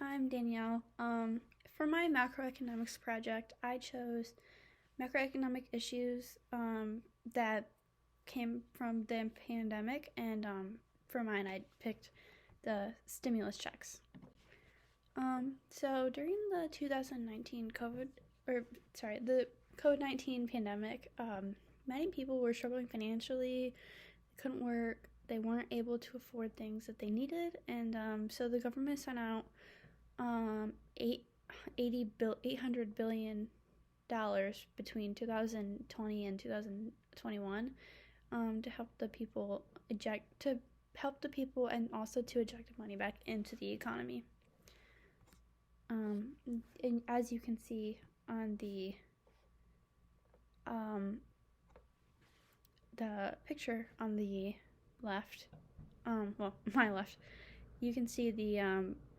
I'm Danielle. For my macroeconomics project, I chose macroeconomic issues that came from the pandemic, and for mine, I picked the stimulus checks. So during the 2019 the COVID-19 pandemic, many people were struggling financially, couldn't work, they weren't able to afford things that they needed, and so the government sent out um, eight, 800 billion dollars between 2020 and 2021 to help the people and also to eject money back into the economy. And as you can see on um, the picture on the left, my left, you can see the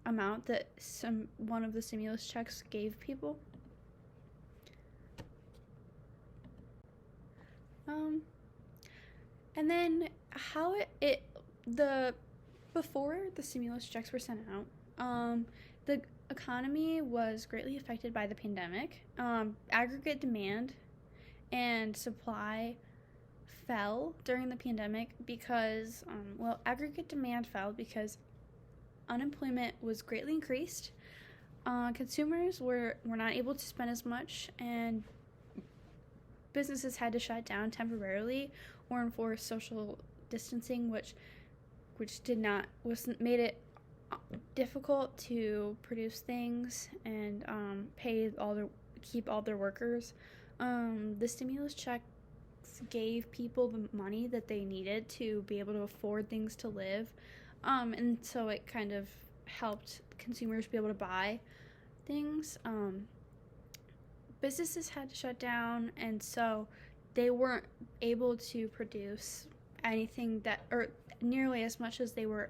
amount that one of the stimulus checks gave people. And then how the before the stimulus checks were sent out, the economy was greatly affected by the pandemic. Aggregate demand and supply fell during the pandemic because, aggregate demand fell because unemployment was greatly increased. Consumers were not able to spend as much, and businesses had to shut down temporarily or enforce social distancing, which made it difficult to produce things and keep all their workers. The stimulus checks gave people the money that they needed to be able to afford things to live, and so it kind of helped consumers be able to buy things. Businesses had to shut down, and so they weren't able to produce anything or nearly as much as they were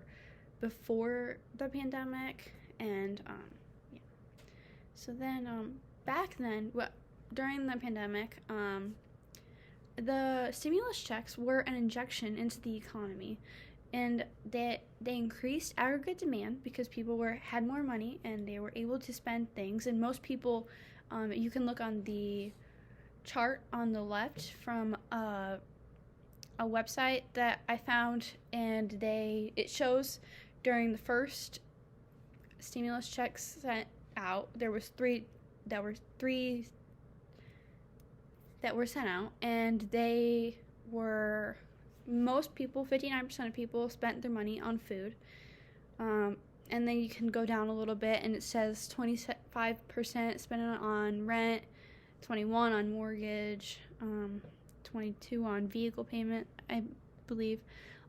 before the pandemic. And yeah. So then back then, during the pandemic, the stimulus checks were an injection into the economy, and they increased aggregate demand because people had more money and they were able to spend things. And most people, you can look on the chart on the left from a website that I found, and it shows during the first stimulus checks sent out, there was three that were sent out, and most people, 59% of people, spent their money on food. And then you can go down a little bit, and it says 25% spent on rent, 21% on mortgage, 22% on vehicle payment, I believe.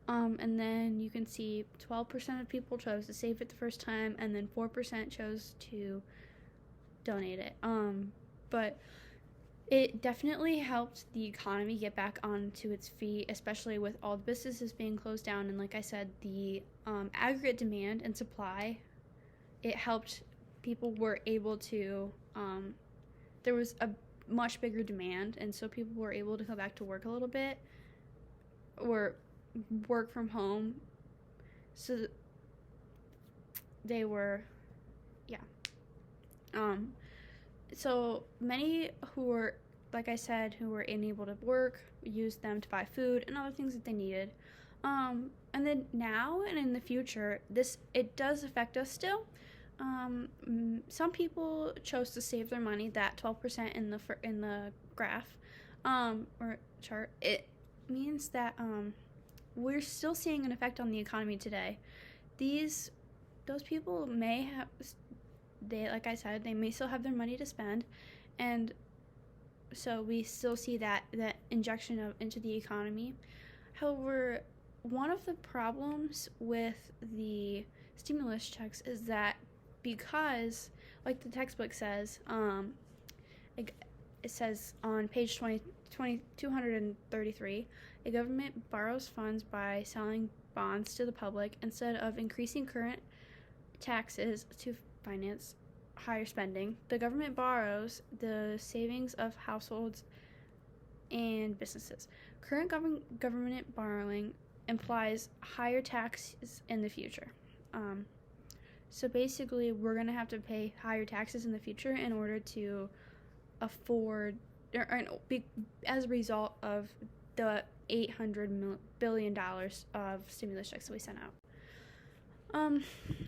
And then you can see 12% of people chose to save it the first time, and then 4% chose to donate it. But it definitely helped the economy get back onto its feet, especially with all the businesses being closed down. And like I said, the aggregate demand and supply, it helped people were able to, there was a much bigger demand, and so people were able to go back to work a little bit or work from home. So they were, yeah. So many who were, like I said, who were unable to work, used them to buy food and other things that they needed. And then now and in the future, it does affect us still. Some people chose to save their money. That 12% in the graph or chart, it means that we're still seeing an effect on the economy today. Those people may have, like I said, they may still have their money to spend, and so we still see that injection into the economy. However, one of the problems with the stimulus checks is that because, like the textbook says, it says on page 233, a government borrows funds by selling bonds to the public instead of increasing current taxes to finance higher spending. The government borrows the savings of households and businesses. Current government borrowing implies higher taxes in the future. So basically, we're going to have to pay higher taxes in the future in order to afford, as a result of the $800 billion of stimulus checks that we sent out.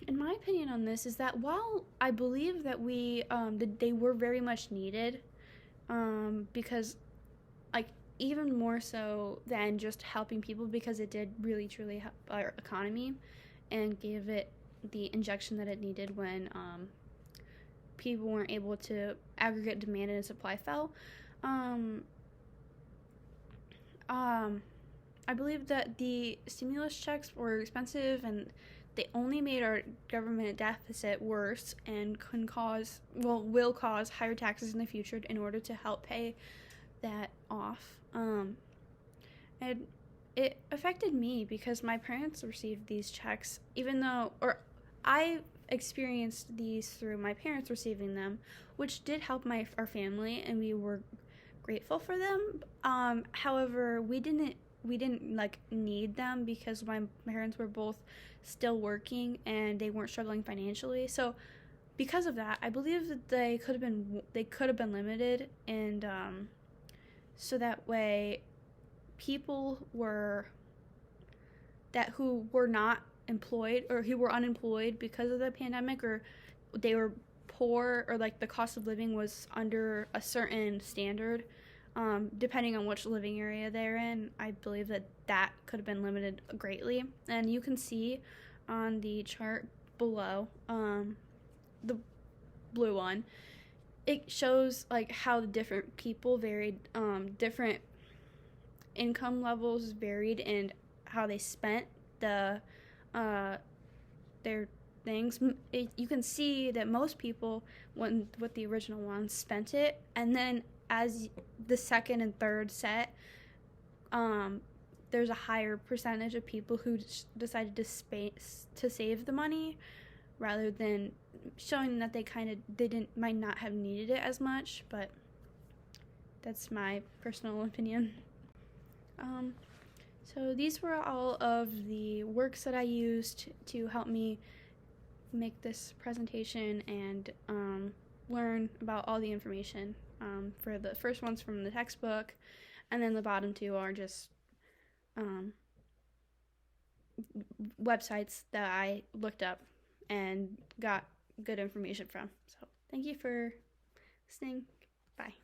In my opinion on this is that while I believe that they were very much needed, because, like, even more so than just helping people, because it did really truly help our economy and gave it the injection that it needed when people weren't able to aggregate demand and supply fell. I believe that the stimulus checks were expensive and they only made our government deficit worse and will cause higher taxes in the future in order to help pay that off. And it affected me because my parents received these checks, or I experienced these through my parents receiving them, which did help our family, and we were grateful for them. However, we didn't like need them because my parents were both still working and they weren't struggling financially. So because of that, I believe that they could have been limited, and so that way people who were not employed or who were unemployed because of the pandemic, or they were poor, or like the cost of living was under a certain standard, depending on which living area they're in, I believe that could have been limited greatly. And you can see on the chart below, the blue one, it shows like how the different people varied, different income levels varied, and how they spent their things. You can see that most people, with the original one, spent it, and then as the second and third set, there's a higher percentage of people who decided to save the money, rather than showing that they might not have needed it as much. But that's my personal opinion. So these were all of the works that I used to help me make this presentation and learn about all the information. For the first one's from the textbook, and then the bottom two are just websites that I looked up and got good information from. So thank you for listening. Bye.